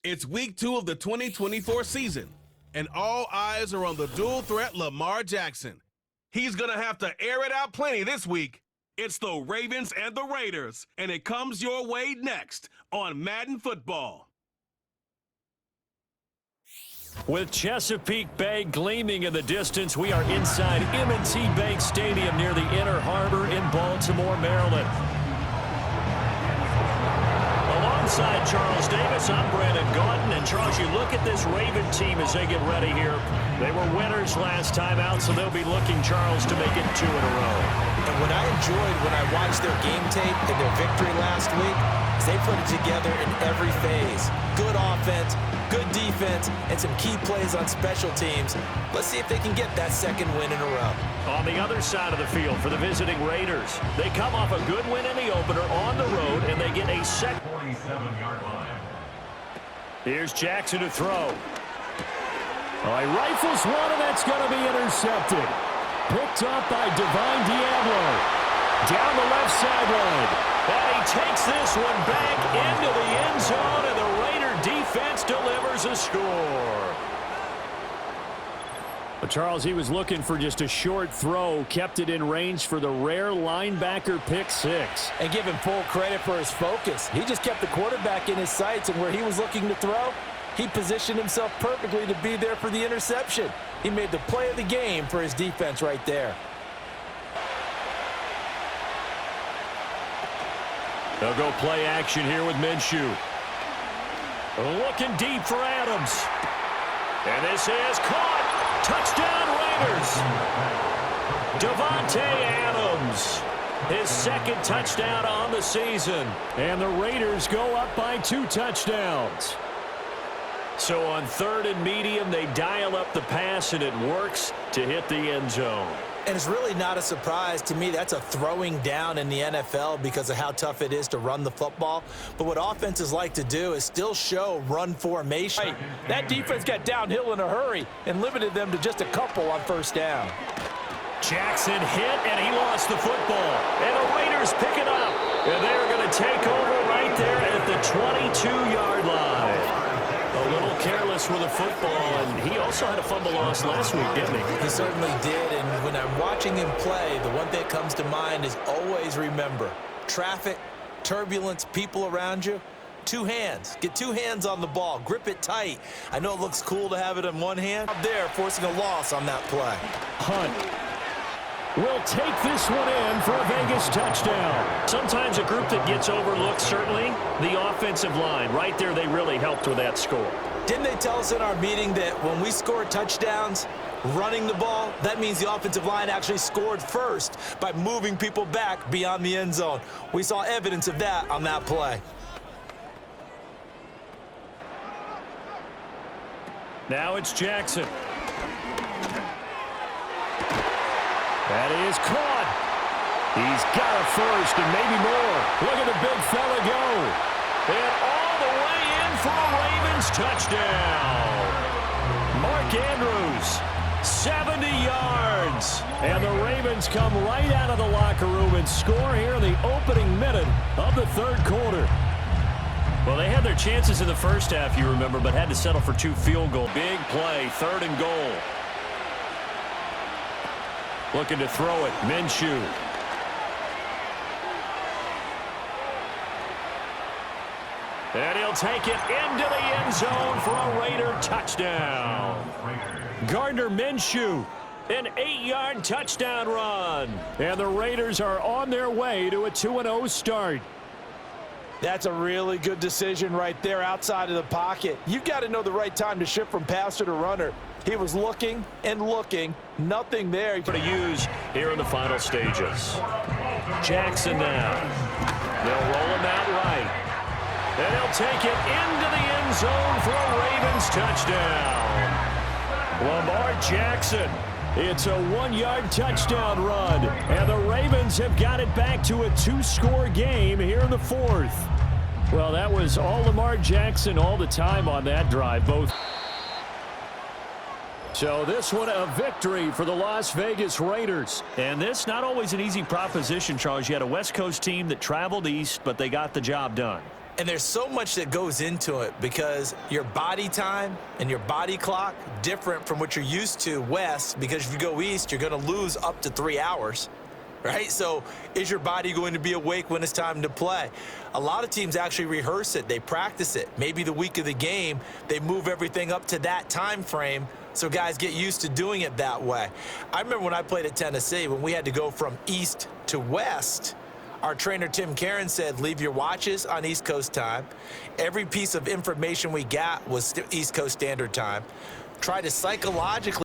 It's week 2 of the 2024 season, and all eyes are on the dual threat Lamar Jackson. He's going to have to air it out plenty this week. It's the Ravens and the Raiders, and it comes your way next on Madden Football. With Chesapeake Bay gleaming in the distance, we are inside M&T Bank Stadium near the Inner Harbor in Baltimore, Maryland. Alongside Charles Davis, I'm Brandon Gaudin. And Charles, you look at this Raven team as they get ready here. They were winners last time out, so they'll be looking, Charles, to make it 2 in a row. And what I enjoyed when I watched their game tape and their victory last week is they put it together in every phase. Good offense, good defense, and some key plays on special teams. Let's see if they can get that second win in a row. On the other side of the field for the visiting Raiders, they come off a good win in the opener on the road, and they get a second 47-yard line. Here's Jackson to throw. He rifles one, and that's going to be intercepted. Picked up by Divine Diablo. Down the left sideline. And he takes this one back into the end zone, and the Raider defense delivers a score. But Charles, he was looking for just a short throw, kept it in range for the rare linebacker pick 6. And give him full credit for his focus. He just kept the quarterback in his sights, and where he was looking to throw, he positioned himself perfectly to be there for the interception. He made the play of the game for his defense right there. They'll go play action here with Minshew. Looking deep for Adams. And this is caught. Touchdown Raiders. Davante Adams. His second touchdown on the season. And the Raiders go up by 2 touchdowns. So on 3rd and medium, they dial up the pass, and it works to hit the end zone. And it's really not a surprise to me. That's a throwing down in the NFL because of how tough it is to run the football. But what offenses like to do is still show run formation. Right. That defense got downhill in a hurry and limited them to just a couple on 1st down. Jackson hit, and he lost the football. And the Raiders pick it up. And they're going to take over right there at the 22-yard line. A little careless with the football, and he also had a fumble loss last week, didn't he? He certainly did, and when I'm watching him play, the one thing that comes to mind is always remember, traffic, turbulence, people around you, 2 hands. Get 2 hands on the ball. Grip it tight. I know it looks cool to have it in one hand. Up there, forcing a loss on that play. Hunt will take this one in for a Vegas touchdown. Sometimes a group that gets overlooked, certainly, the offensive line. Right there, they really helped with that score. Didn't they tell us in our meeting that when we score touchdowns running the ball, that means the offensive line actually scored first by moving people back beyond the end zone? We saw evidence of that on that play. Now it's Jackson. That is caught. He's got a first and maybe more. Look at the big fella go. And all the way in for a Ravens touchdown. Mark Andrews, 70 yards. And the Ravens come right out of the locker room and score here in the opening minute of the 3rd quarter. Well, they had their chances in the first half, you remember, but had to settle for 2 field goals. Big play, 3rd and goal. Looking to throw it, Minshew. And he'll take it into the end zone for a Raider touchdown. Gardner Minshew, an 8-yard touchdown run. And the Raiders are on their way to a 2-0 start. That's a really good decision right there outside of the pocket. You've got to know the right time to shift from passer to runner. He was looking and looking. Nothing there. To use here in the final stages. Jackson now. They'll roll him out right. And he'll take it into the end zone for a Ravens touchdown. Lamar Jackson. It's a 1-yard touchdown run. And the Ravens have got it back to a 2-score game here in the 4th. Well, that was all Lamar Jackson all the time on that drive. So this one a victory for the Las Vegas Raiders. And this not always an easy proposition, Charles. You had a West Coast team that traveled east, but they got the job done. And there's so much that goes into it because your body time and your body clock different from what you're used to west, because if you go east, you're going to lose up to 3 hours, right? So is your body going to be awake when it's time to play? A lot of teams actually rehearse it. They practice it. Maybe the week of the game, they move everything up to that time frame so guys get used to doing it that way. I remember when I played at Tennessee, when we had to go from east to west, our trainer, Tim Karen, said, leave your watches on East Coast time. Every piece of information we got was East Coast Standard Time. Try to psychologically